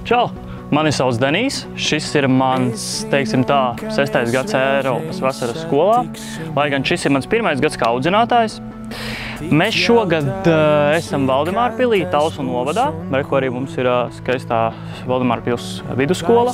Čau! Mani sauc Denijs. Šis ir mans, teiksim tā, 6. gads Eiropas vasaras skolā, lai gan šis ir mans 1. gads kā audzinātājs. Mēs šogad esam Valdemāra pilī, Talsu novadā, ko arī mums ir skaistā Valdemāra pils vidusskola.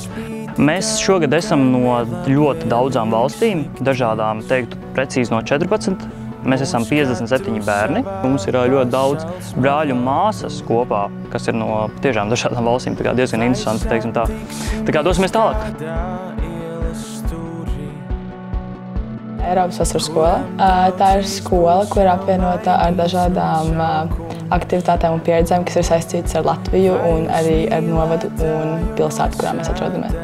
Mēs šogad esam no ļoti daudzām valstīm, dažādām, teiktu, precīzi no 14. Mēs esam 57 bērni. Mums ir ļoti daudz brāļu un māsas kopā, kas ir no tiešām dažādām valstīm. Tā kā diezgan interesanti, teiksim tā. Tā kā dosimies tālāk. Eiropas vasaras skola. Tā ir skola, kur ir apvienota ar dažādām aktivitātēm un pieredzēm, kas ir saistītas ar Latviju un arī ar novadu un pilsētu, kurā mēs atrodamies.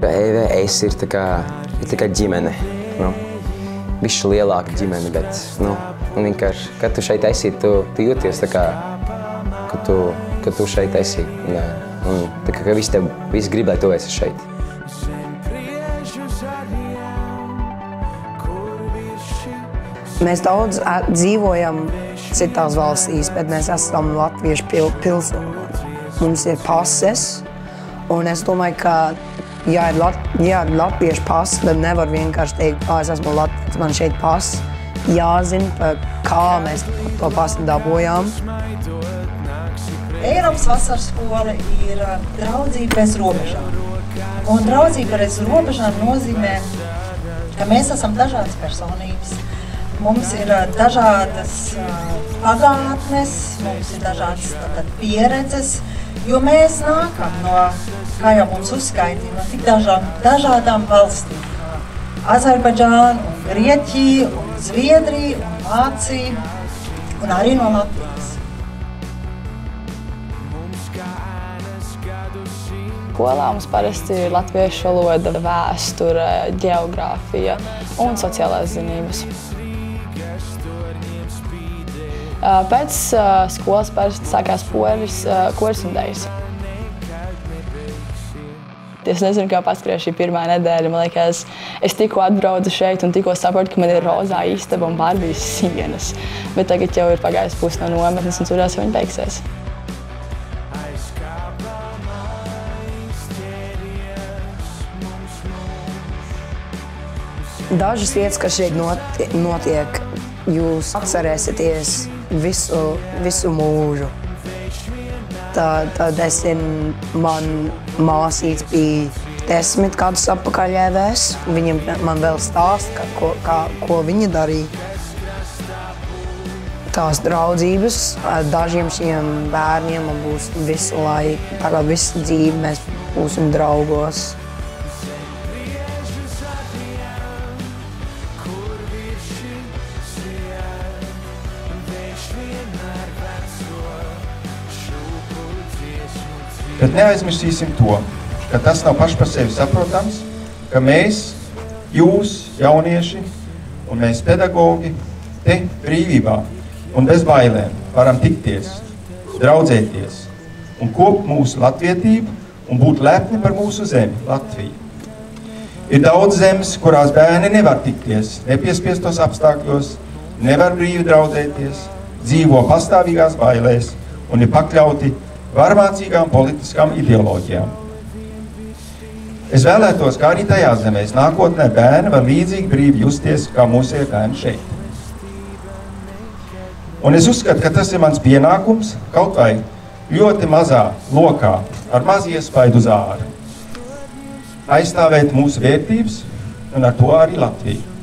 EVS ir tā kā ģimene. Bišķi lielāka ģimene, bet vienkārši, kad tu šeit esi, tu jūties tā kā, ka tu šeit esi. Tā kā visi grib, lai tu esi šeit. Mēs daudz dzīvojam citās valstīs, bet mēs esam latviešu pilsoņi. Mums ir pases, un es domāju, ka ja ir latviešu pases, tad nevar vienkārši teikt, ka es esmu latviečs, man šeit pases. Jāzina, kā mēs to pasu dabūjām. Eiropas vasaras skola ir draudzība bez robežām. Un draudzība bez robežām nozīmē, ka mēs esam dažādas personības. Mums ir dažādas pagātnes, mums ir dažādas pieredzes, jo mēs nākam no, kā jau mums uzskaitīja, no tik dažādām valstīm. Azerbaidžāna, un Grieķija, un Zviedrija, un Vācija, un arī no Latvijas. Skolā mums parasti ir latviešu valoda, vēsture, ģeogrāfija un sociālās zinības. Pēc skolas parasti sākās koris un dejas. Es nezinu, kā paskrēja šī pirmā nedēļa. Man liekas, es tikko atbraucu šeit un tikko saprotu, ka man ir rozā istaba un Barbijas sienas. Bet tagad jau ir pagājis pusi no nometnes un cerās, ka viņi beigsies. Dažas lietas, kas šeit notiek, jūs atcerēsieties visu mūžu. Tad man māsīts bija 10 gadus atpakaļ EVS. Viņa man vēl stāsta, ko viņa darīja. Tās draudzības dažiem šiem bērniem būs visu laiku, tagad visu dzīvi mēs būsim draugos. Bet neaizmirsīsim to, ka tas nav paši par sevi saprotams, ka mēs, jūs, jaunieši, un mēs pedagogi, te brīvībā un bez bailēm varam tikties, draudzēties un kopt mūsu latvietību un būt lepni par mūsu zemi, Latviju. Ir daudz zemes, kurās bērni nevar tikties, nepiespiestos apstākļos, nevar brīvi draudzēties, dzīvo pastāvīgās bailēs un ir pakļauti varmācīgām politiskām ideoloģijām. Es vēlētos, kā arī tajās zemēs nākotnē bērni var līdzīgi brīvi justies, kā mūsie bērni šeit. Un es uzskatu, ka tas ir mans pienākums kaut vai ļoti mazā lokā ar mazu iespaidu uz āru. Aizstāvēt mūsu vērtības un ar to arī Latviju.